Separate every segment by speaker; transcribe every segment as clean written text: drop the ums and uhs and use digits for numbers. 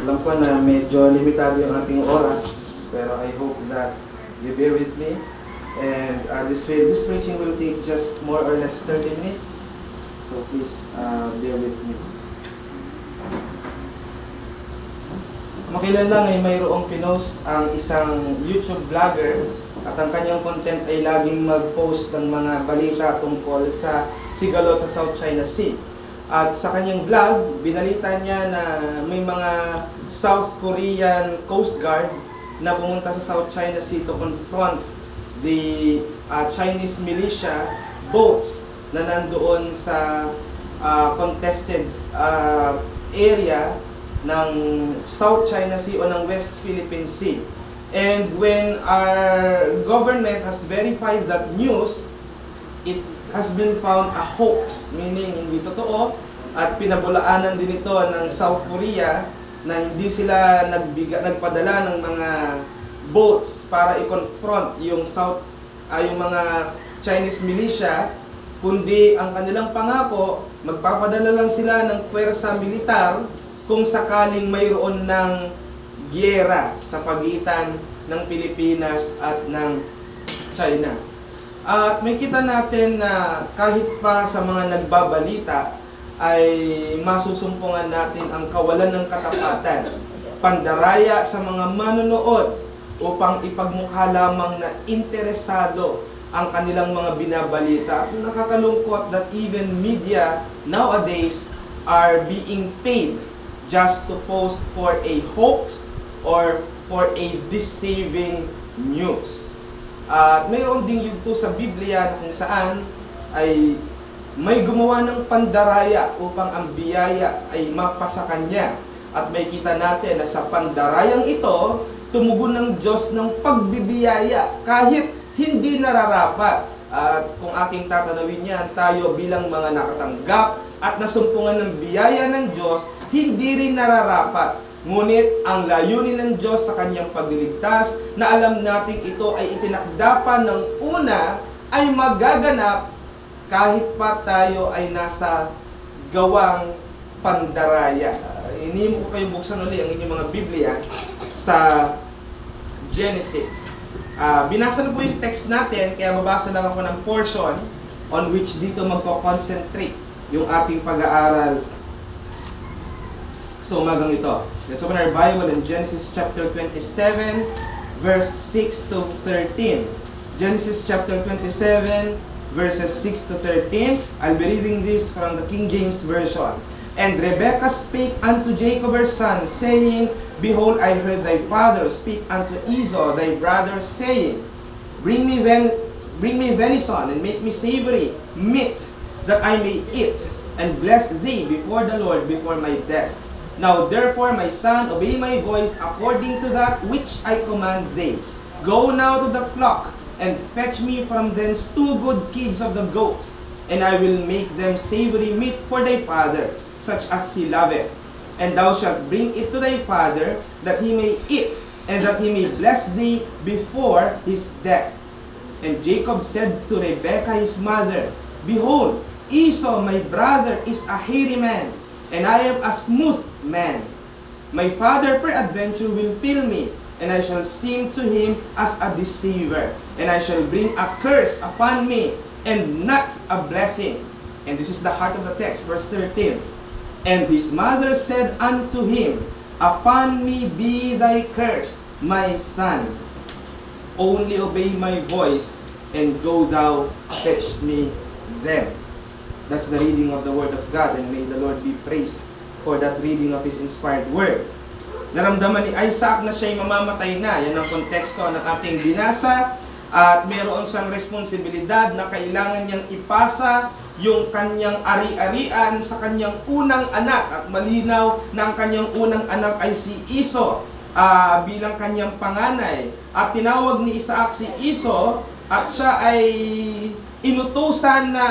Speaker 1: Alam ko na medyo limitado yung ating oras, pero I hope that you bear with me. And this preaching will take just more or less 30 minutes. So please bear with me. Makilan lang ay mayroong pinost ang isang YouTube vlogger at ang kanyang content ay laging mag-post ng mga balita tungkol sa sigalot sa South China Sea. At sa kanyang vlog, binalita niya na may mga South Korean Coast Guard na pumunta sa South China Sea to confront the Chinese militia boats na nandoon sa contested area ng South China Sea o ng West Philippine Sea. And when our government has verified that news, it has been found a hoax, meaning hindi totoo, at pinabulaanan din ito ng South Korea na hindi sila nagpadala ng mga boats para i-confront yung yung mga Chinese militia, kundi ang kanilang pangako, magpapadala lang sila ng puwersa militar kung sakaling mayroon ng giyera sa pagitan ng Pilipinas at ng China. At may kita natin na kahit pa sa mga nagbabalita ay masusumpungan natin ang kawalan ng katapatan, pandaraya sa mga manonood upang ipagmukha lamang na interesado ang kanilang mga binabalita. At nakakalungkot that even media nowadays are being paid just to post for a hoax or for a deceiving news. At mayroon din yugto sa Biblia kung saan ay may gumawa ng pandaraya upang ang biyaya ay mapasa kanya. At may kita natin na sa pandarayang ito, tumugon ng Diyos ng pagbibiyaya kahit hindi nararapat. At kung aking tatanawin yan, tayo bilang mga nakatanggap at nasumpungan ng biyaya ng Diyos, hindi rin nararapat. Ngunit ang layunin ng Diyos sa kanyang pagliligtas na alam nating ito ay itinakdapan ng una ay magaganap kahit pa tayo ay nasa gawang pandaraya. Hinihimo ko kayo buksan ulit ang inyong mga Biblia sa Genesis. Binasa na po yung text natin, kaya babasa lang ako ng portion on which dito magko-concentrate yung ating pag-aaral sa umagang ito. Let's open our Bible in Genesis chapter 27, verse 6 to 13. Genesis chapter 27, verses 6 to 13. I'll be reading this from the King James Version. And Rebekah spake unto Jacob her son, saying, Behold, I heard thy father speak unto Esau thy brother, saying, Bring me venison, and make me savory meat, that I may eat, and bless thee before the Lord before my death. Now therefore, my son, obey my voice according to that which I command thee. Go now to the flock, and fetch me from thence 2 good kids of the goats, and I will make them savory meat for thy father, such as he loveth. And thou shalt bring it to thy father, that he may eat, and that he may bless thee before his death. And Jacob said to Rebekah his mother, Behold, Esau my brother is a hairy man, and I am a smooth man. My father peradventure will feel me, and I shall seem to him as a deceiver, and I shall bring a curse upon me, and not a blessing. And this is the heart of the text, verse 13. And his mother said unto him, Upon me be thy curse, my son. Only obey my voice, and go thou fetch me them. That's the reading of the Word of God, and may the Lord be praised for that reading of His inspired Word. Naramdaman ni Isaac na siya'y mamamatay na. Yan ang konteksto ng ating binasa. At meron siyang responsibilidad na kailangan niyang ipasa yung kanyang ari-arian sa kanyang unang anak. At malinaw na ang kanyang unang anak ay si Esau bilang kanyang panganay. At tinawag ni Isaac si Esau at siya ay inutusan na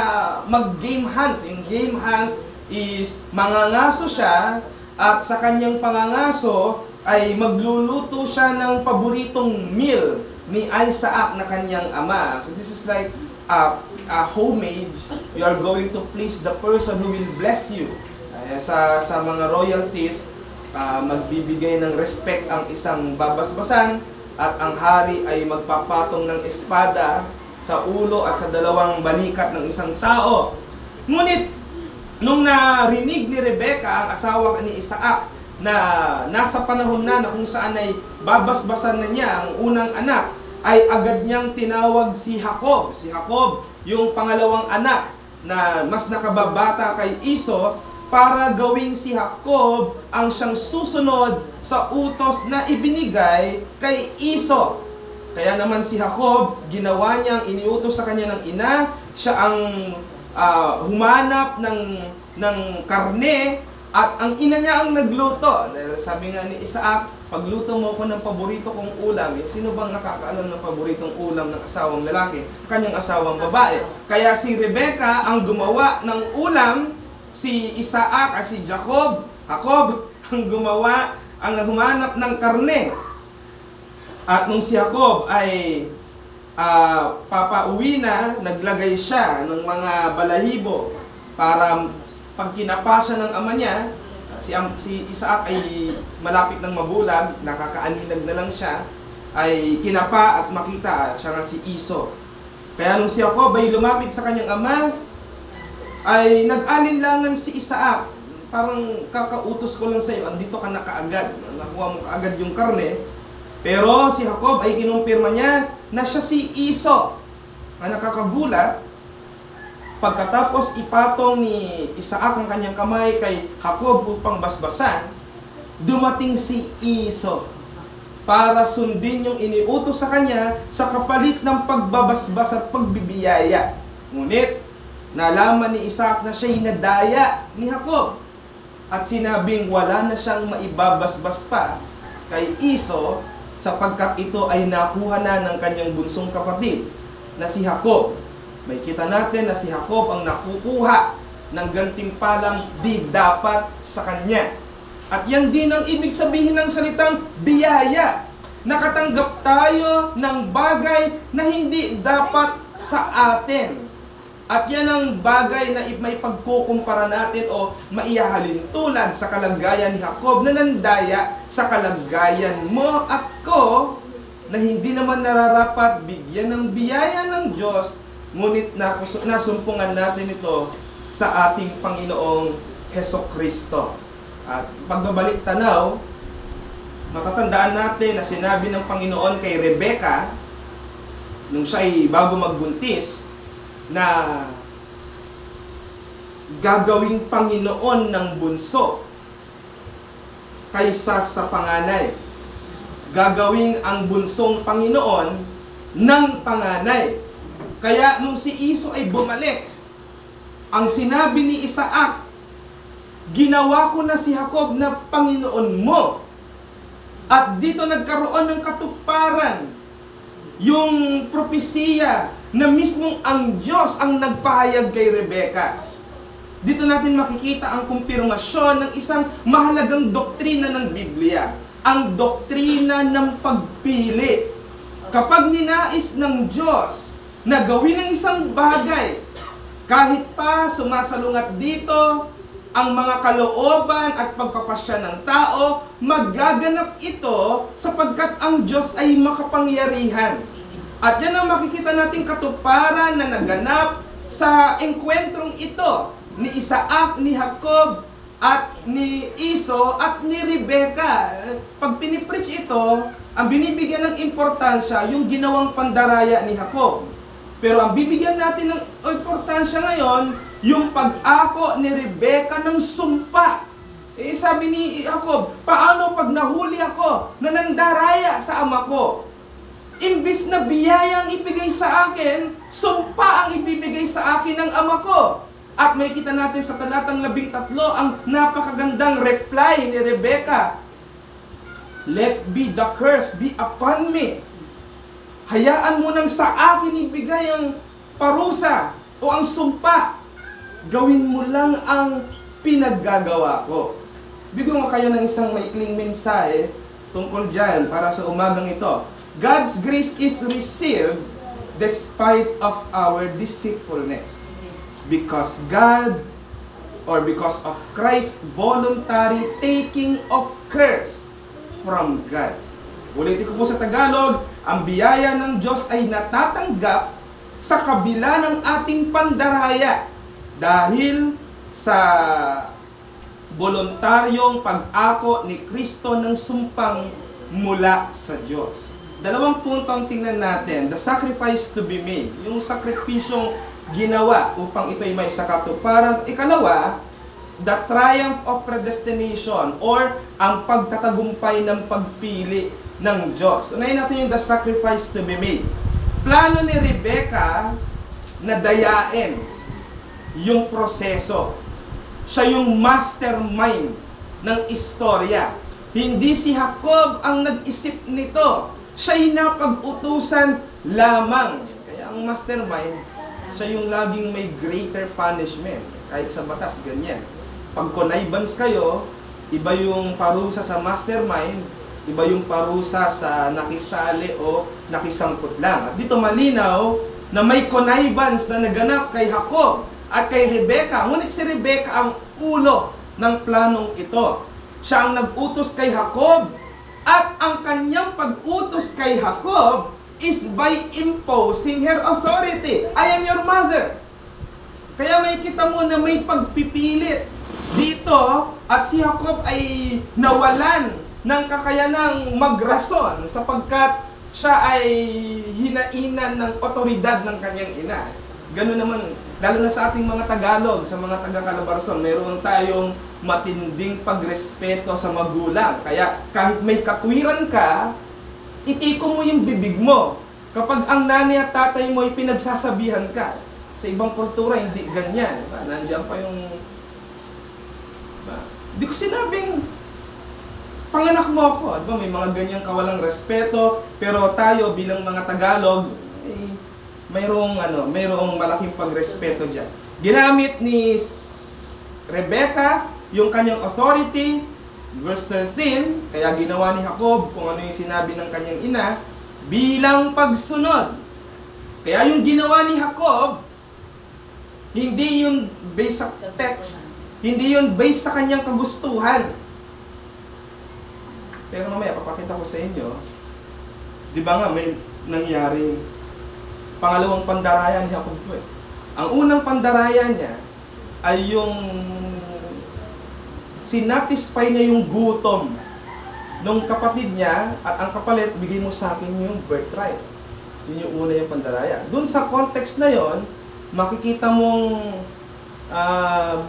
Speaker 1: mag-game hunt. Yung game hunt is mangangaso siya at sa kanyang pangangaso ay magluluto siya ng paboritong meal ni Isaac na kanyang ama. So this is like a homage. You are going to please the person who will bless you. Sa mga royalties, magbibigay ng respect ang isang babasbasan at ang hari ay magpapatong ng espada sa ulo at sa dalawang balikat ng isang tao. Ngunit, nung narinig ni Rebecca, ang asawa ni Isaac, na nasa panahon na kung saan ay babasbasan na niya ang unang anak, ay agad niyang tinawag si Jacob. Si Jacob, yung pangalawang anak na mas nakababata kay Iso, para gawing si Jacob ang siyang susunod sa utos na ibinigay kay Iso. Kaya naman si Jacob, ginawa niyang iniutos sa kanya ng ina, siya ang humanap ng karne, at ang ina niya ang nagluto. Sabi nga ni Isaac, pagluto mo ko ng paborito kong ulam. Sino bang nakakaalam ng paboritong ulam ng asawang lalaki? Kanyang asawang babae. Kaya si Rebecca ang gumawa ng ulam, si Isaac at si Jacob ang gumawa, ang humanap ng karne. At nung si Jacob ay papauwi na, naglagay siya ng mga balahibo para pag kinapa siya ng ama niya, si Isaac ay malapit ng mabulag, nakakaaninag na lang siya, ay kinapa at makita siya nga si Iso. Kaya nung si Jacob ay lumapit sa kanyang ama, ay nag-alinlangan si Isaac. Parang kakautos ko lang sa iyo, andito ka na kaagad. Nakuha mo kaagad yung karne. Pero si Jacob ay kinumpirma niya na siya si Iso. Ang nakakagulat, pagkatapos ipatong ni Isaac ang kanyang kamay kay Jacob upang basbasan, dumating si Iso para sundin yung iniutos sa kanya sa kapalit ng pagbabasbas at pagbibiyaya. Ngunit, nalaman ni Isaac na siya'y nadaya ni Jacob at sinabing wala na siyang maibabasbas pa kay Iso sapagkat ito ay nakuha na ng kanyang bunsong kapatid na si Jacob. May kita natin na si Jacob ang nakukuha ng gantimpalang di dapat sa kanya. At yan din ang ibig sabihin ng salitang biyaya. Nakatanggap tayo ng bagay na hindi dapat sa atin. At yan ang bagay na may pagkukumpara natin o maihahalin tulad sa kalagayan ni Jacob na nandaya sa kalagayan mo at ko na hindi naman nararapat bigyan ng biyaya ng Diyos, ngunit nasumpungan natin ito sa ating Panginoong Hesukristo. At pagbabalik tanaw, matatandaan natin na sinabi ng Panginoon kay Rebecca nung siya ay bago magbuntis, na gagawing Panginoon ng bunso kaysa sa panganay. Gagawing ang bunsong Panginoon ng panganay. Kaya nung si Iso ay bumalik, ang sinabi ni Isaac, ginawa ko na si Jacob na Panginoon mo. At dito nagkaroon ng katuparan yung propesiya na mismong ang Diyos ang nagpahayag kay Rebecca. Dito natin makikita ang kumpirmasyon ng isang mahalagang doktrina ng Biblia, ang doktrina ng pagpili. Kapag ninais ng Diyos na gawin ang isang bagay, kahit pa sumasalungat dito ang mga kalooban at pagpapasya ng tao, magaganap ito sapagkat ang Diyos ay makapangyarihan. At yan ang makikita nating katuparan na naganap sa engkwentrong ito ni Isaac, ni Jacob, at ni Iso, at ni Rebecca. Pag pinipreach ito, ang binibigyan ng importansya yung ginawang pandaraya ni Jacob. Pero ang bibigyan natin ng importansya ngayon, yung pag-ako ni Rebecca ng sumpa. Sabi ni Jacob, paano pag nahuli ako na nandaraya sa ama ko? Imbis na biyayang ibigay sa akin, sumpa ang ibibigay sa akin ng ama ko. At may kita natin sa talatang 13 ang napakagandang reply ni Rebecca. Let be the curse be upon me. Hayaan mo nang sa akin ibigay ang parusa o ang sumpa. Gawin mo lang ang pinaggagawa ko. Bigyan ko kayo ng isang maikling mensahe tungkol dyan para sa umagang ito. God's grace is received despite of our deceitfulness. Because God or because of Christ's voluntary taking of curse from God. Ulitin ko po sa Tagalog, ang biyaya ng Diyos ay natatanggap sa kabila ng ating pandaraya dahil sa voluntaryong pag-ako ni Kristo ng sumpang mula sa Diyos. Dalawang punto ang tingnan natin. The sacrifice to be made. Yung sakripisyong ginawa upang ito'y may sakatuparan. Ikalawa, the triumph of predestination or ang pagtatagumpay ng pagpili ng Diyos. Unahin natin yung the sacrifice to be made. Plano ni Rebecca na dayain yung proseso. Siya yung mastermind ng istorya. Hindi si Jacob ang nag-isip nito. Siya'y napag-utusan lamang. Kaya ang mastermind, siya yung laging may greater punishment. Kahit sa batas, ganyan. Pag connivance kayo, iba yung parusa sa mastermind, iba yung parusa sa nakisali o nakisangkot lang. At dito malinaw na may connivance na naganap kay Jacob at kay Rebecca. Ngunit si Rebecca ang ulo ng planong ito. Siya ang nag-utos kay Jacob at ang kanyang pag-utos kay Jacob is by imposing her authority. I am your mother. Kaya may kita mo na may pagpipilit dito at si Jacob ay nawalan ng kakayanang magrason sapagkat siya ay hinainan ng otoridad ng kanyang ina. Ganun naman, lalo na sa ating mga Tagalog, sa mga taga-Calabarzon, meron tayong matinding pagrespeto sa magulang. Kaya kahit may katwiran ka, itiko mo yung bibig mo. Kapag ang nanay at tatay mo ay pinagsasabihan ka. Sa ibang kultura, hindi ganyan. Nandiyan pa yung... Di ko sinabing, panganak mo ako. Diba? May mga ganyang kawalang respeto. Pero tayo bilang mga Tagalog, mayroong malaking pagrespeto dyan. Ginamit ni Rebecca yung kanyang authority, verse 13, kaya ginawa ni Jacob kung ano yung sinabi ng kanyang ina, bilang pagsunod. Kaya yung ginawa ni Jacob, hindi yun based sa text, hindi yun based sa kanyang kagustuhan. Pero mamaya, papakita ko sa inyo, di ba nga may nangyaring pangalawang pandaraya ni Jacob to eh. Ang unang pandaraya niya ay yung sinatisfy niya yung gutom nung kapatid niya at ang kapalit, bigay mo sa akin yung birthright. Yun yung una yung pandaraya. Doon sa context na yon, makikita mong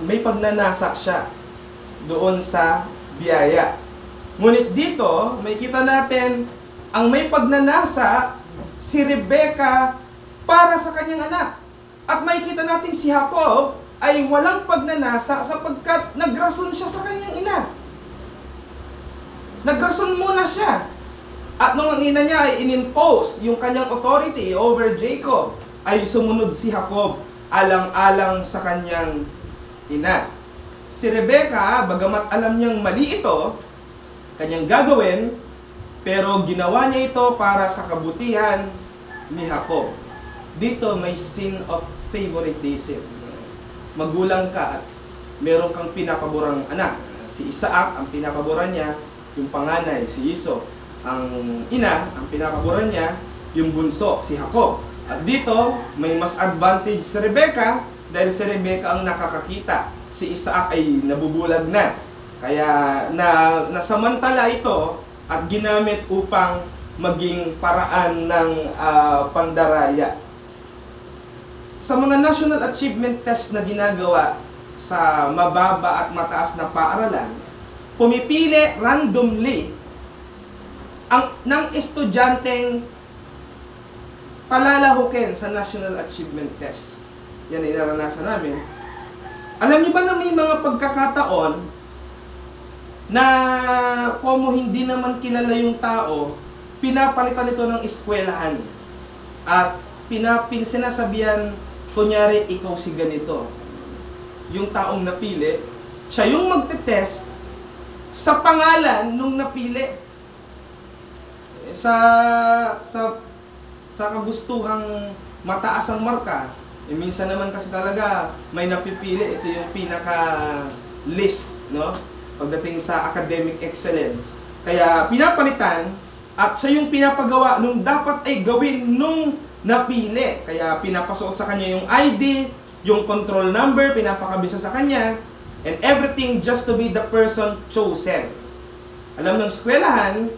Speaker 1: may pagnanasa siya doon sa biyaya. Ngunit dito, may kita natin ang may pagnanasa si Rebecca para sa kanyang anak. At may kita natin si Jacob ay walang pagnanasa sapagkat nagrason siya sa kanyang ina. Nagrason muna siya. At nung ang ina niya ay inimpose yung kanyang authority over Jacob, ay sumunod si Jacob alang-alang sa kanyang ina. Si Rebecca, bagamat alam niyang mali ito, kanyang gagawin, pero ginawa niya ito para sa kabutihan ni Jacob. Dito may sin of favoritism. Magulang ka at meron kang pinapaborang anak. Si Isaac, ang pinapaboran niya, yung panganay, si Iso. Ang ina, ang pinapaboran niya, yung bunso, si Jacob. At dito, may mas advantage si Rebecca dahil si Rebecca ang nakakakita. Si Isaac ay nabubulag na. Kaya nasamantala ito at ginamit upang maging paraan ng pandaraya. Sa mga national achievement test na ginagawa sa mababa at mataas na paaralan, pumipili randomly ng estudyanteng palalahukin sa national achievement test. Yan ay naranasan namin. Alam niyo ba na may mga pagkakataon na kung hindi naman kilala yung tao, pinapalitan ito ng eskwelahan at sinasabihan, kunyari ikaw si ganito. Yung taong napili, siya yung magte-test sa pangalan nung napili. Sa kagustuhang mataas ang marka, Minsan naman kasi talaga may napipili, ito yung pinaka-list, no? Pagdating sa academic excellence. Kaya pinapalitan at siya yung pinapagawa nung dapat ay gawin nung napili. Kaya pinapasuot sa kanya yung ID, yung control number, pinapakabisa sa kanya, and everything just to be the person chosen. Alam ng eskwelahan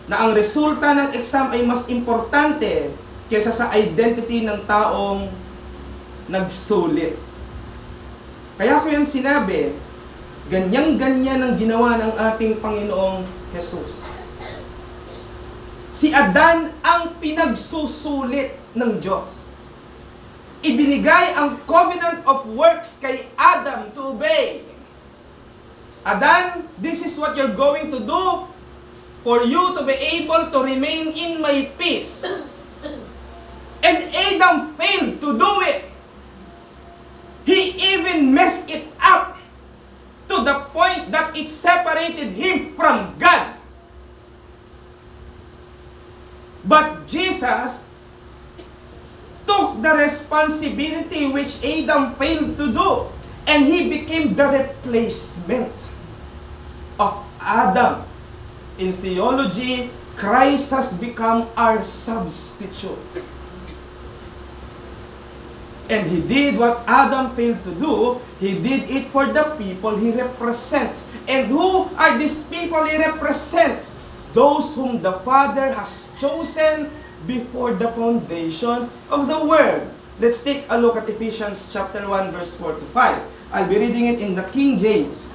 Speaker 1: na ang resulta ng exam ay mas importante kaysa sa identity ng taong nagsulit. Kaya ko yan sinabi, ganyan-ganyan ang ginawa ng ating Panginoong Jesus. Si Adan ang pinagsusulit ng Diyos. Ibinigay ang covenant of works kay Adam to obey. Adan, this is what you're going to do for you to be able to remain in my peace. And Adam failed to do it. He even messed it up to the point that it separated him from God. But Jesus took the responsibility which Adam failed to do, and he became the replacement of Adam. In theology, Christ has become our substitute. And he did what Adam failed to do. He did it for the people he represents. And who are these people he represents? Those whom the Father has chosen before the foundation of the world. Let's take a look at Ephesians chapter 1 verse 4 to 5. I'll be reading it in the King James.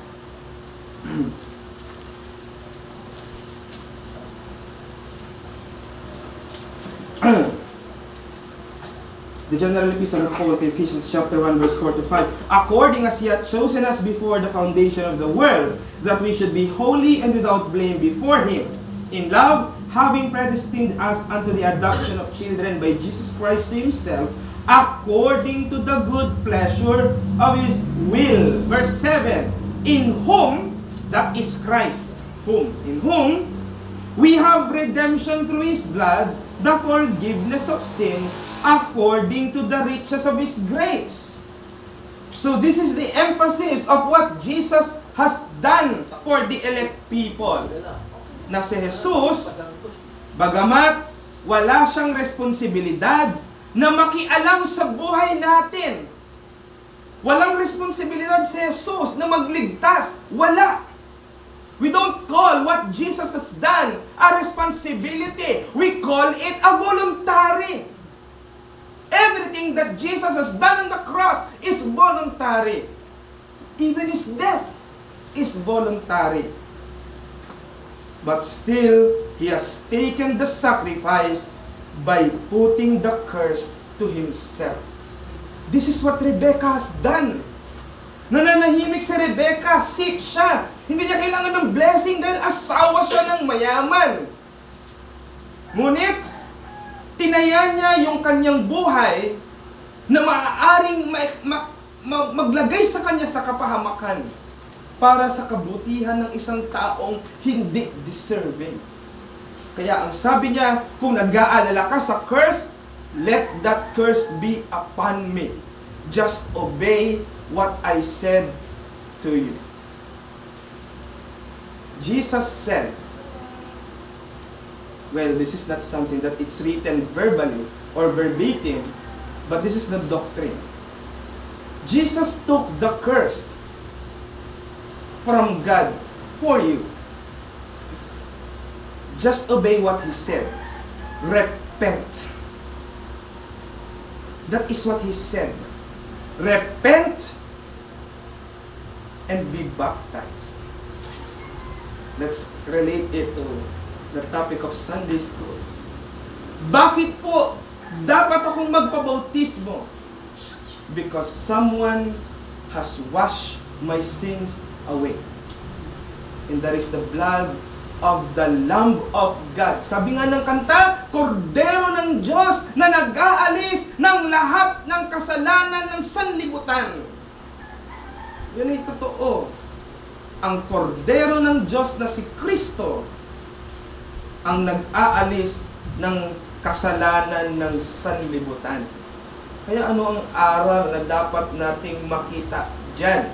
Speaker 1: The general epistle of Paul to Ephesians chapter 1 verse 4 to 5. According as he hath chosen us before the foundation of the world, that we should be holy and without blame before him. In love, having predestined us unto the adoption of children by Jesus Christ to himself, according to the good pleasure of his will. Verse 7. In whom, that is Christ, in whom we have redemption through his blood, the forgiveness of sins, according to the riches of his grace. So this is the emphasis of what Jesus has done for the elect people. Na si Jesus, bagamat wala siyang responsibilidad na makialam sa buhay natin. Walang responsibilidad si Jesus na magligtas. Wala. We don't call what Jesus has done a responsibility. We call it a voluntary. Everything that Jesus has done on the cross is voluntary. Even his death is voluntary. But still, he has taken the sacrifice by putting the curse to himself. This is what Rebecca has done. Nananahimik si Rebecca, sick siya. Hindi niya kailangan ng blessing dahil asawa siya ng mayaman. Ngunit, tinaya niya yung kanyang buhay na maaaring maglagay sa kanya sa kapahamakan para sa kabutihan ng isang taong hindi deserving. Kaya ang sabi niya, kung nag-aalala ka sa curse, let that curse be upon me. Just obey what I said to you. Jesus said, well, this is not something that it's written verbally or verbatim, but this is the doctrine. Jesus took the curse from God for you. Just obey what he said. Repent. That is what he said. Repent and be baptized. Let's relate it to the topic of Sunday school. Bakit po dapat akong magpabautismo? Because someone has washed my sins away. And that is the blood of the Lamb of God. Sabi nga ng kanta, Kordero ng Diyos na nag-aalis ng lahat ng kasalanan ng sanlibutan. Yan ay totoo. Ang Kordero ng Diyos na si Kristo ang nag-aalis ng kasalanan ng sanlibutan. Kaya ano ang aral na dapat nating makita dyan?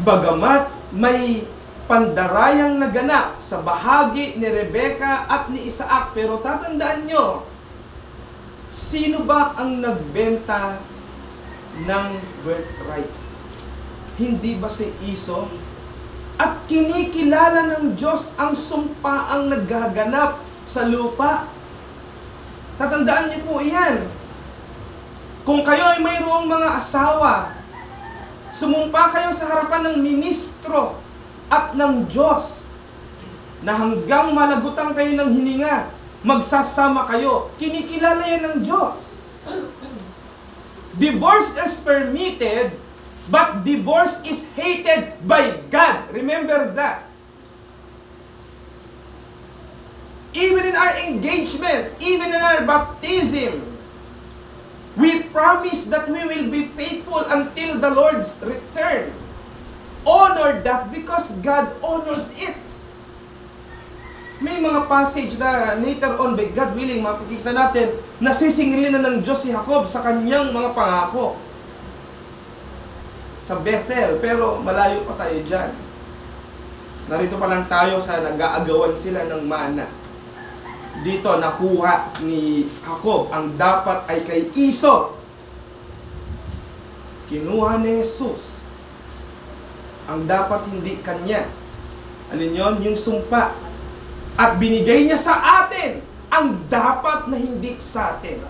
Speaker 1: Bagamat may pandarayang naganap sa bahagi ni Rebecca at ni Isaac, pero tatandaan nyo, sino ba ang nagbenta ng birthright? Hindi ba si Esau? At kinikilala ng Diyos ang sumpaang nagaganap sa lupa. Tatandaan niyo po iyan. Kung kayo ay mayroong mga asawa, sumumpa kayo sa harapan ng ministro at ng Diyos na hanggang malagutan kayo ng hininga, magsasama kayo. Kinikilala yan ng Diyos. Divorce is permitted, but divorce is hated by God. Remember that. Even in our engagement, even in our baptism, we promise that we will be faithful until the Lord's return. Honor that because God honors it. May mga passage na later on, by God willing, makikita natin na sisingilin na ng Diyos si Jacob sa kanyang mga pangako sa Bethel, pero malayo pa tayo dyan. Narito pa lang tayo sa nag-aagawan sila ng mana. Dito nakuha ni Jacob ang dapat ay kay Esau. Kinuha ni Jesus ang dapat hindi kanya. Alin yon? Yung sumpa. At binigay niya sa atin ang dapat na hindi sa atin.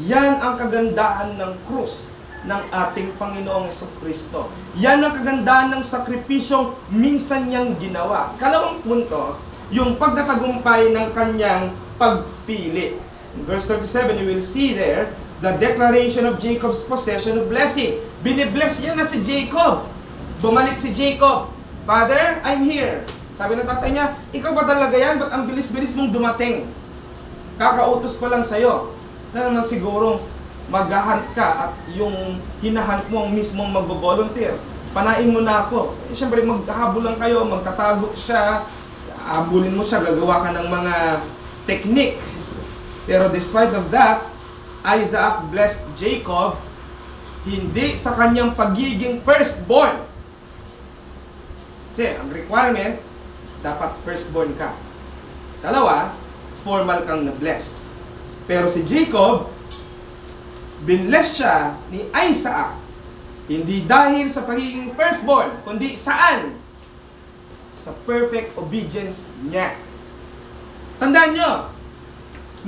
Speaker 1: Yan ang kagandahan ng krus ng ating Panginoong Jesucristo. Yan ang kagandahan ng sakripisyong minsan niyang ginawa. Kalawang punto, yung pagkatagumpay ng kanyang pagpili. In verse 37, you will see there the declaration of Jacob's possession of blessing. Binibless niya na si Jacob. Bumalik si Jacob. Father, I'm here. Sabi ng tatay niya, ikaw ba talaga yan? Ba't ang bilis-bilis mong dumating? Kakautos ko lang sa'yo. Na naman siguro maghahunt ka at yung hinahunt mo ang mismong magbo-volunteer. Panain mo na ako. Eh, siyempre magkahabol lang kayo, magtatago siya, abulin mo siya, gagawa ka ng mga technique. Pero despite of that, Isaac blessed Jacob hindi sa kanyang pagiging firstborn. Kasi ang requirement, dapat firstborn ka. Dalawa, formal kang na-blessed. Pero si Jacob, binless siya ni Isaac. Hindi dahil sa pagiging firstborn, kundi saan? Sa perfect obedience niya. Tandaan nyo,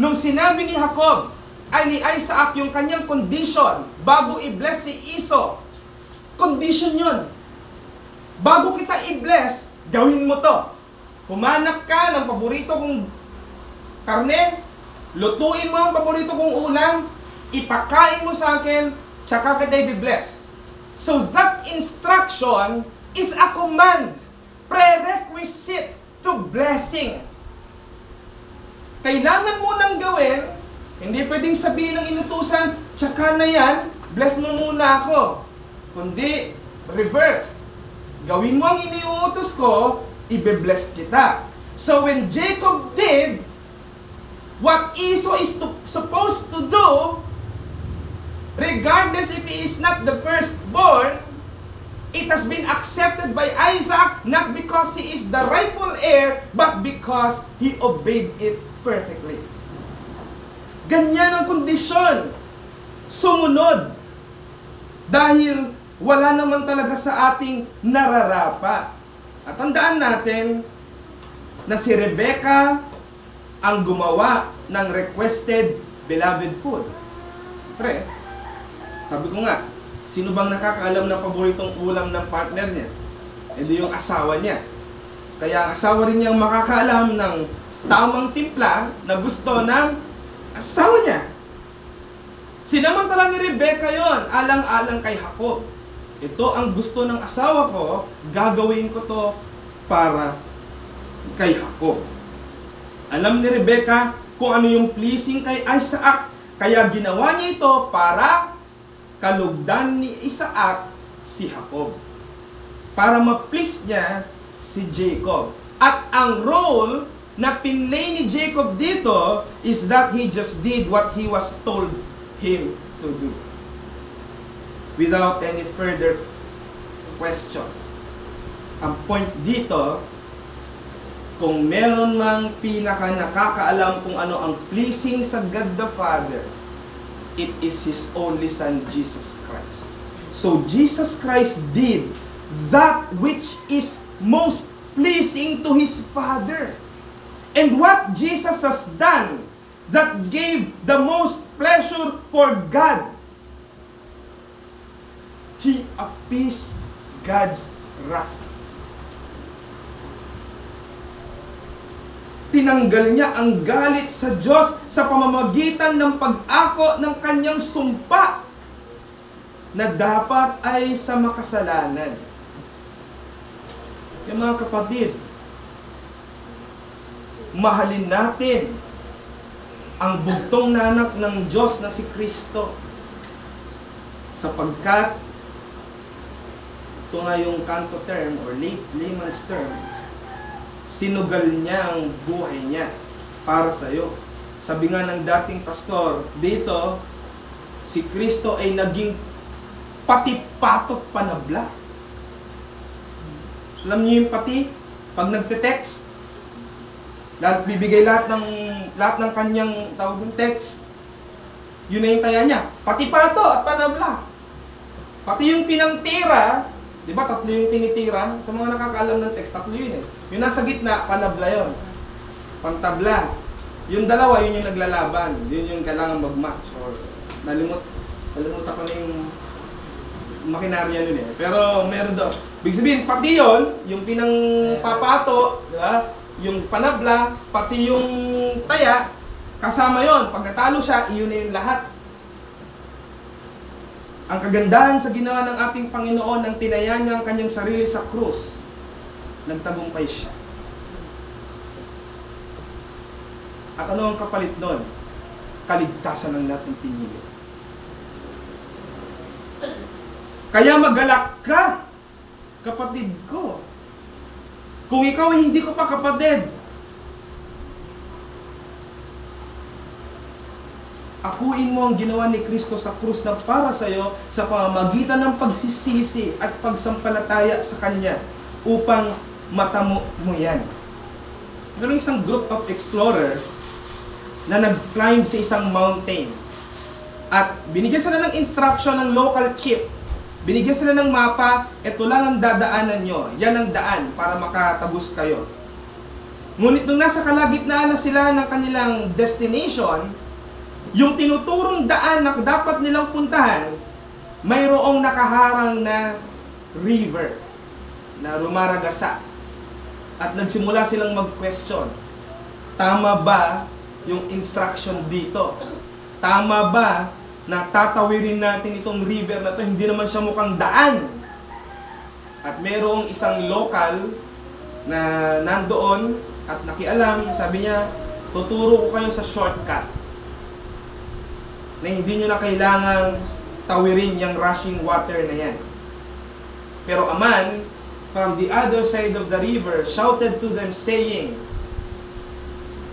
Speaker 1: nung sinabi ni Jacob ay ni Isaac yung kanyang condition bago i-bless si Esau, condition yun. Bago kita i-bless, gawin mo to. Humanap ka ng paborito kong karne, lutuin mo ang paborito kong ulam, ipakain mo sa akin, tsaka kita i-bless. So that instruction is a command, prerequisite to blessing. Kailangan mo nang gawin, hindi pwedeng sabihin ng inutusan, tsaka na yan, bless mo muna ako. Kundi, reversed. Gawin mo ang iniuutos ko, ibe-bless kita. So when Jacob did what Esau is supposed to do, regardless if he is not the firstborn, it has been accepted by Isaac not because he is the rightful heir, but because he obeyed it perfectly. Ganyan ang kondisyon. Sumunod. Dahil wala naman talaga sa ating nararapa. At tandaan natin na si Rebecca ang gumawa ng requested beloved food. Pre, sabi ko nga, sino bang nakakaalam ng paboritong ulam ng partner niya? Hindi yung asawa niya. Kaya ang asawa rin niyang makakaalam ng tamang timpla na gusto ng asawa niya. Sinamantala ni Rebecca yon, alang-alang kay Jacob. Ito ang gusto ng asawa ko, gagawin ko to para kay Jacob. Alam ni Rebecca kung ano yung pleasing kay Isaac, kaya ginawa niya ito para kalugdan ni Isaac si Jacob. Para ma-please niya si Jacob. At ang role na pinlay ni Jacob dito is that he just did what he was told him to do. Without any further question. Ang point dito, kung meron mang pinaka nakakaalam kung ano ang pleasing sa God the Father, it is His only Son, Jesus Christ. So Jesus Christ did that which is most pleasing to His Father. And what Jesus has done that gave the most pleasure for God, He appeased God's wrath. Tinanggal niya ang galit sa Diyos sa pamamagitan ng pag-ako ng kanyang sumpa na dapat ay sa makasalanan. Kaya mga kapatid, mahalin natin ang bugtong na anak ng Diyos na si Kristo, sapagkat ito nga yung kanto term or layman's term, sinugal niya ang buhay niya para sa iyo. Sabi nga ng dating pastor, dito, si Kristo ay naging pati-patok panabla. Alam niyo yung pati? Pag nagte-text, bibigay lahat ng kanyang tawag text, yun na yung taya niya. Pati-pato at panabla. Pati yung pinangtira, di ba, tatlo yung tinitira? Sa mga nakakaalam ng text, tatlo yun eh. Yung nasa gitna, panabla yun. Pantabla. Yung dalawa, yun yung naglalaban. Yun yung kailangan mag-match. Or, nalimutan ko na yung makinarya nun eh. Pero meron doon. Big sabihin, pati yun, yung pinangpapato, di ba? Yung panabla, pati yung taya, kasama yon. Pag natalo siya, iyon na yung lahat. Ang kagandahan sa ginawa ng ating Panginoon nang tinaya niya ang kanyang sarili sa krus, nagtagumpay siya. At ano ang kapalit doon? Kaligtasan ng nating pinili. Kaya magalak ka, kapatid ko. Kung ikaw ay hindi ko pa kapatid, akuin mo ang ginawa ni Kristo sa krus na para sa iyo sa pamamagitan ng pagsisisi at pagsampalataya sa Kanya upang matamo mo yan. Meron isang group of explorer na nag-climb sa isang mountain at binigyan sila ng instruction ng local chief. Binigyan sila ng mapa, ito lang ang dadaanan nyo. Yan ang daan para makatagos kayo. Ngunit nung nasa kalagitnaan na sila ng kanilang destination, yung tinuturong daan na dapat nilang puntahan, mayroong nakaharang na river na rumaragasa. At nagsimula silang mag-question. Tama ba yung instruction dito? Tama ba na tatawirin natin itong river na to, hindi naman siya mukhang daan? At mayroong isang local na nandoon at nakialam, sabi niya, tuturo ko kayo sa shortcut na hindi nyo na kailangang tawirin yung rushing water na yan. Pero a man from the other side of the river shouted to them saying,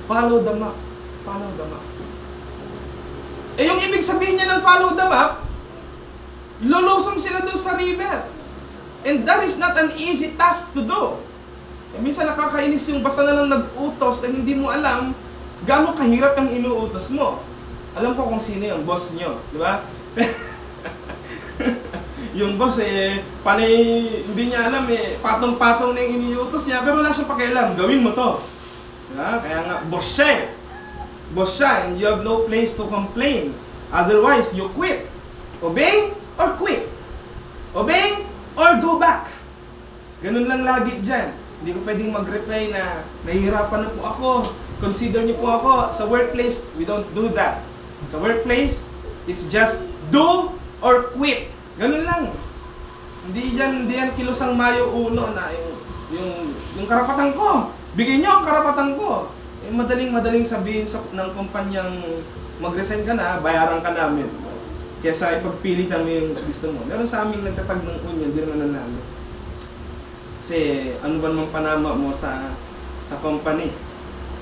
Speaker 1: follow the map, follow the map. Eh yung ibig sabihin niya ng follow the map, lulusong sila doon sa river. And that is not an easy task to do. Eh, minsan nakakainis yung basta na lang nag-utos na hindi mo alam gaano kahirap ang inuutos mo. Alam ko kung sino yung boss nyo, di ba? Yung boss eh, panay hindi niya alam eh, patong-patong na yung iniutos niya, pero wala siyang pakialam, gawin mo to. Diba? Kaya nga, boss siya eh. Boss siya, and you have no place to complain. Otherwise, you quit. Obey or quit. Obey or go back. Ganun lang lagi dyan. Hindi ko pwedeng mag-reply na nahihirapan na po ako. Consider niyo po ako. Sa workplace, we don't do that. Sa workplace, it's just do or quit. Ganun lang. Hindi yan kilosang Mayo 1 na yung karapatan ko. Bigyan niyo ang karapatan ko. Eh, madaling sabihin ng kumpanyang mag-resign ka na, bayaran ka namin. Kesa ipagpili kami yung gusto mo. Meron sa aming nagtatag ng union, hindi naman nanalo. Kasi ano ba naman panama mo sa company?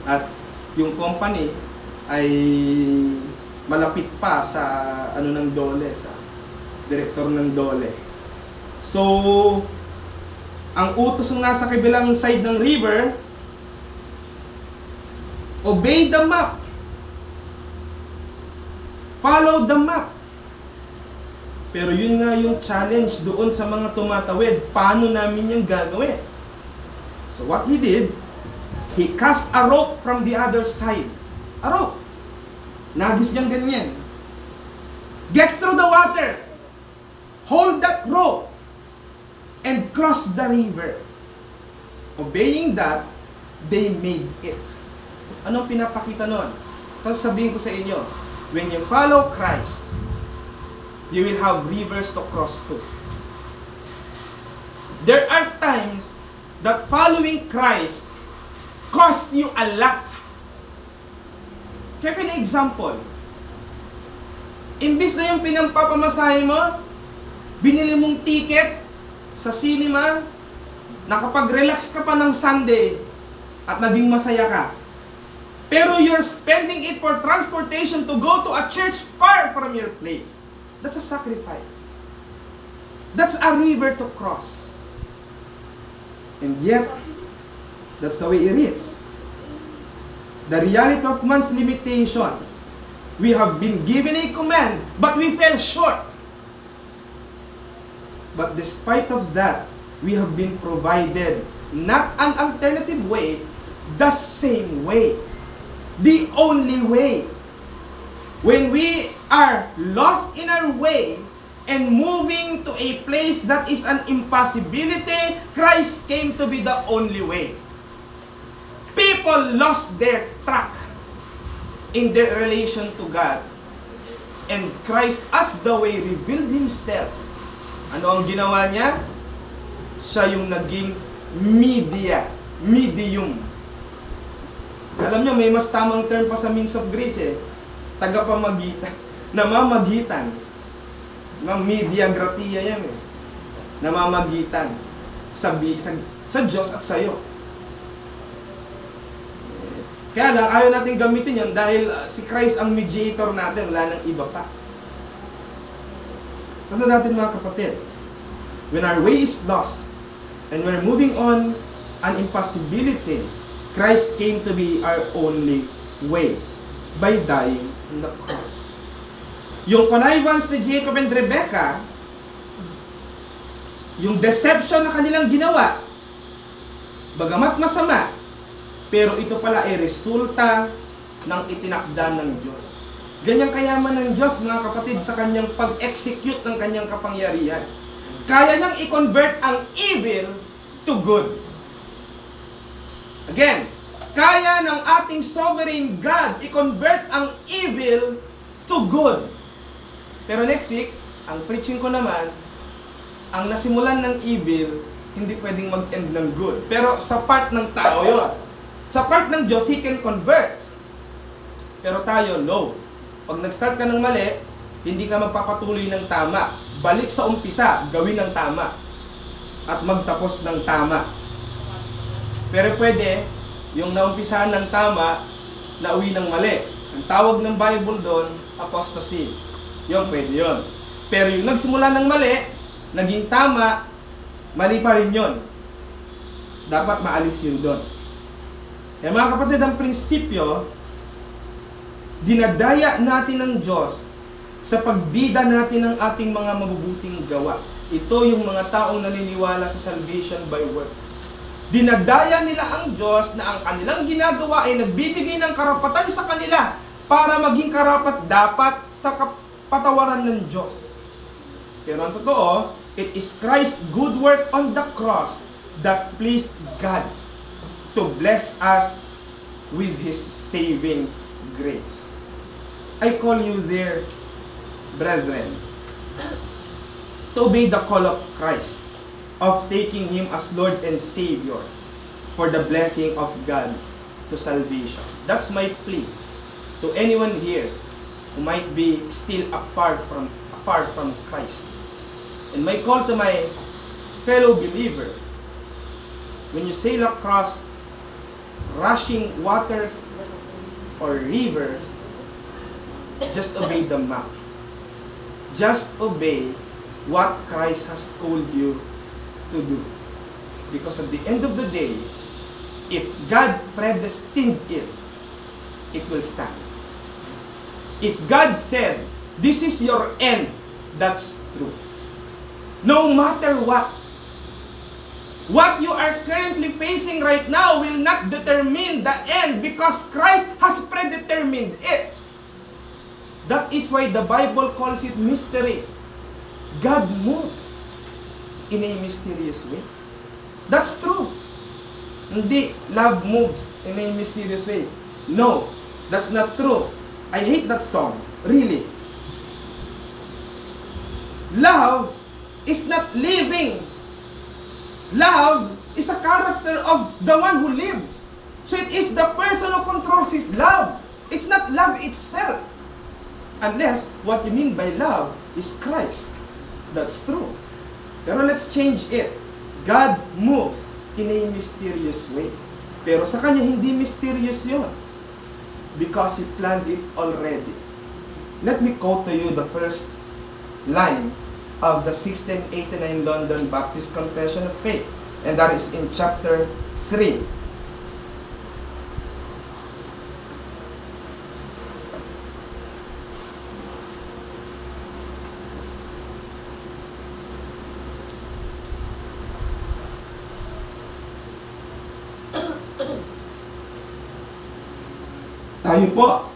Speaker 1: At yung company ay malapit pa sa ng DOLE, sa direktor ng DOLE. So, ang utos ng nasa kabilang side ng river, obey the map. Follow the map. Pero yun nga yung challenge doon sa mga tumatawid. Paano namin yung gagawin? So what he did, he cast a rope from the other side. A rope. Nagis niyang ganyan. Gets through the water. Hold that rope. And cross the river. Obeying that, they made it. Anong pinapakita nun? Tapos sabihin ko sa inyo, when you follow Christ, you will have rivers to cross to. There are times that following Christ costs you a lot. Kaya an example, imbis na yung pinampapamasahe mo, binili mong ticket sa cinema, nakapag-relax ka pa ng Sunday, at naging masaya ka. Pero you're spending it for transportation to go to a church far from your place. That's a sacrifice. That's a river to cross. And yet, that's the way it is. The reality of man's limitation. We have been given a command, but we fell short. But despite of that, we have been provided not an alternative way, the same way. The only way. When we are lost in our way and moving to a place that is an impossibility, Christ came to be the only way. People lost their track in their relation to God. And Christ, as the way, revealed Himself. Ano ang ginawa niya? Siya yung naging medium. Alam nyo, may mas tamang term pa sa means of grace eh. Tagapamagitan. Namamagitan. Media gratia yan eh. Namamagitan. Sa Diyos at sa'yo. Kaya lang, ayaw natin gamitin yun dahil si Christ ang mediator natin. Wala nang iba pa. Ano natin mga kapatid? When our way is lost and we're moving on an impossibility, Christ came to be our only way by dying on the cross. Yung connivance ni Jacob and Rebecca, yung deception na kanilang ginawa, bagamat masama, pero ito pala ay resulta ng itinakda ng Diyos. Ganyang kayaman ng Diyos, mga kapatid, sa kanyang pag-execute ng kanyang kapangyarihan. Kaya niyang i-convert ang evil to good. Again, kaya ng ating sovereign God i-convert ang evil to good. Pero next week, ang preaching ko naman, ang nasimulan ng evil, hindi pwedeng mag-end ng good. Pero sa part ng tao yun. Sa part ng Diyos, He can convert. Pero tayo, no. Pag nag-start ka ng mali, hindi ka magpapatuloy ng tama. Balik sa umpisa, gawin ng tama. At magtapos ng tama. Pero pwede, yung naumpisahan ng tama, nauwi ng mali. Ang tawag ng Bible doon, apostasy. Yung pwede yun. Pero yung nagsimula ng mali, naging tama, mali pa rin yun. Dapat maalis yun doon. Kaya mga kapatid, ang prinsipyo, dinadaya natin ng Diyos sa pagbida natin ng ating mga mabubuting gawa. Ito yung mga taong naniniwala sa salvation by works. Dinadaya nila ang Diyos na ang kanilang ginagawa ay nagbibigay ng karapatan sa kanila para maging karapat dapat sa kapatawaran ng Diyos. Pero ang totoo, it is Christ's good work on the cross that pleased God to bless us with His saving grace. I call you there, brethren, to obey the call of Christ, of taking Him as Lord and Savior for the blessing of God to salvation. That's my plea to anyone here who might be still apart from Christ. And my call to my fellow believer, when you sail across rushing waters or rivers, just obey the map. Just obey what Christ has told you to do. Because at the end of the day, if God predestined it, it will stand. If God said, this is your end, that's true. No matter what you are currently facing right now will not determine the end because Christ has predetermined it. That is why the Bible calls it mystery. God moves in a mysterious way. That's true. Hindi, love moves in a mysterious way. No, that's not true. I hate that song. Really. Love is not living. Love is a character of the one who lives. So it is the person who controls his love. It's not love itself. Unless what you mean by love is Christ. That's true. Pero let's change it. God moves in a mysterious way. Pero sa Kanya hindi mysterious yun. Because He planned it already. Let me quote to you the first line of the 1689 London Baptist Confession of Faith. And that is in chapter 3. Tayo po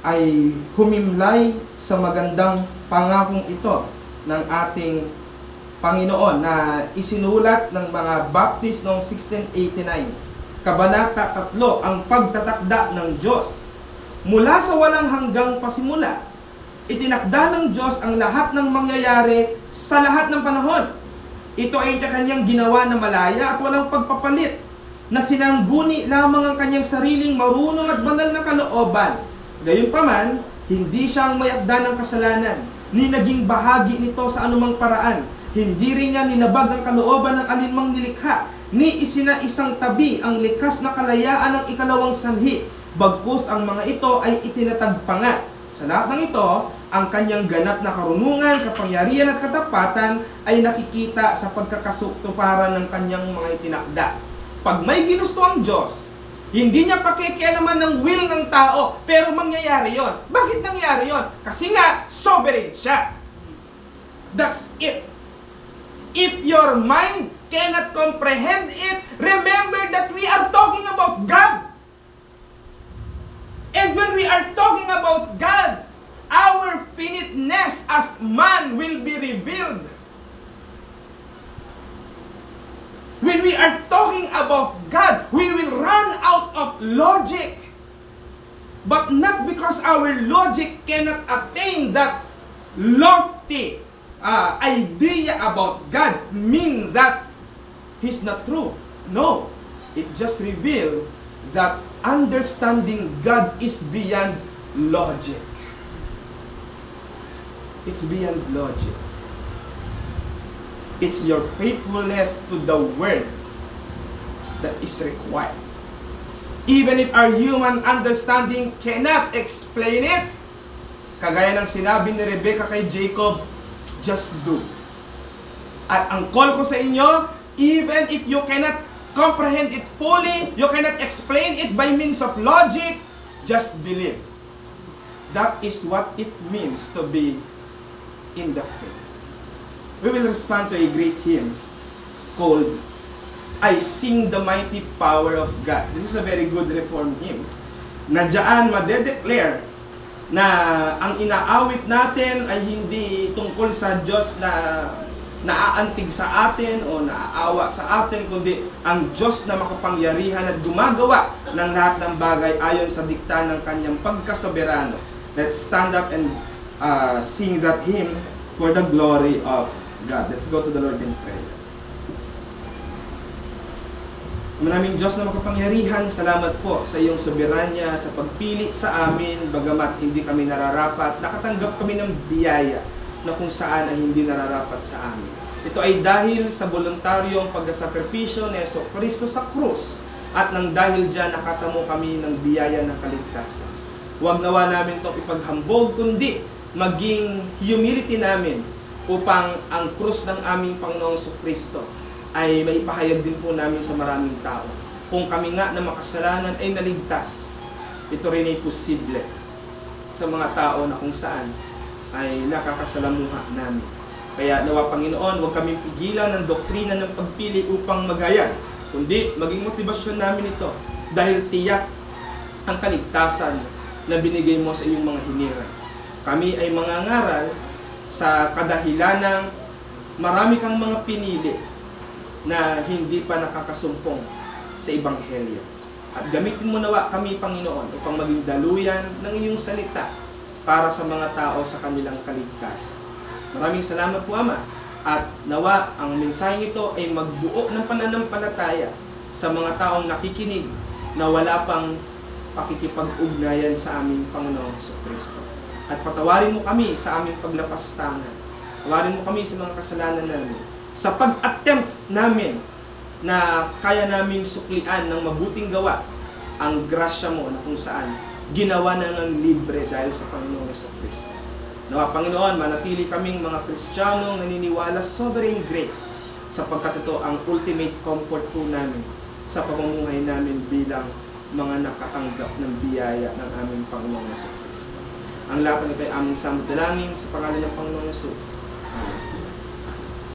Speaker 1: ay humimlay sa magandang pangakong ito ng ating Panginoon na isinulat ng mga Baptist noong 1689. Kabanata 3, ang pagtatakda ng Diyos. Mula sa walang hanggang pasimula, itinakda ng Diyos ang lahat ng mangyayari sa lahat ng panahon. Ito ay kanyang ginawa na malaya at walang pagpapalit, na sinangguni lamang ang kanyang sariling marunong at banal na kalooban. Gayunpaman, hindi siyang mayakda ng kasalanan, ni naging bahagi nito sa anumang paraan. Hindi rin niya ninabag ang kalooban ng alinmang nilikha, ni isinaisang tabi ang likas na kalayaan ng ikalawang sanhi. Bagkus ang mga ito ay itinatagpanga. Sa lahat ng ito, ang kanyang ganap na karunungan, kapangyarihan at katapatan ay nakikita sa pagkakasuktuparan ng kanyang mga itinakda. Pag may ginusto ang Diyos, hindi niya pakikialaman ng will ng tao, pero mangyayari yon. Bakit nangyari yon? Kasi nga, sovereign siya. That's it. If your mind cannot comprehend it, remember that we are talking about God. And when we are talking about God, our finiteness as man will be revealed. When we are talking about God, we will run out of logic. But not because our logic cannot attain that lofty idea about God, mean that He's not true. No. It just reveals that understanding God is beyond logic. It's beyond logic. It's your faithfulness to the Word that is required. Even if our human understanding cannot explain it, kagaya ng sinabi ni Rebecca kay Jacob, just do. At ang call ko sa inyo, even if you cannot comprehend it fully, you cannot explain it by means of logic, just believe. That is what it means to be in the faith. We will respond to a great hymn called I Sing the Mighty Power of God. This is a very good Reformed hymn. Na diyan madedeclare na ang inaawit natin ay hindi tungkol sa Diyos na naaantig sa atin o naaawa sa atin, kundi ang Diyos na makapangyarihan at gumagawa ng lahat ng bagay ayon sa dikta ng kanyang pagkasoberano. Let's stand up and sing that hymn for the glory of God. Let's go to the Lord in prayer. Maraming Diyos na makapangyarihan, salamat po sa iyong soberanya, sa pagpili sa amin, bagamat hindi kami nararapat, nakatanggap kami ng biyaya na kung saan ay hindi nararapat sa amin. Ito ay dahil sa voluntaryong pagkasakripisyo ni Jesucristo sa krus, at nang dahil dyan nakatamo kami ng biyaya ng kaligtasan. Huwag nawa namin ito ipaghambog, kundi maging humility namin upang ang krus ng aming Panginoong Kristo ay may pahayag din po namin sa maraming tao. Kung kami nga na makasalanan ay naligtas, ito rin ay posible sa mga tao na kung saan ay nakakasalamuha namin. Kaya nawa Panginoon, huwag kami pigilan ng doktrina ng pagpili upang magayad, kundi maging motibasyon namin ito dahil tiyak ang kaligtasan na binigay mo sa iyong mga hinirang. Kami ay mangangaral sa kadahilanang marami kang mga pinili na hindi pa nakakasumpong sa Ebanghelyo. At gamitin mo nawa kami, Panginoon, upang maging daluyan ng iyong salita para sa mga tao sa kanilang kaligtasan. Maraming salamat po, Ama. At nawa ang mensaheng ito ay magbuo ng pananampalataya sa mga taong nakikinig na wala pang pakikipag-ugnayan sa aming Panginoong Kristo. At patawarin mo kami sa aming paglapastangan. Patawarin mo kami sa mga kasalanan namin. Sa pag-attempt namin na kaya naming suklian ng mabuting gawa ang grasya mo na kung saan ginawa na ng libre dahil sa Panginoong Kristo. Nawa Panginoon, manatili kaming mga Kristiyanong naniniwala sa sovereign grace sapagkat ito ang ultimate comfort po namin sa pamumuhay namin bilang mga nakatanggap ng biyaya ng aming Panginoong Kristo. Ang lahat ng ito ay aming samot dalangin sa pangalan ng Panginoong Jesus. Amen.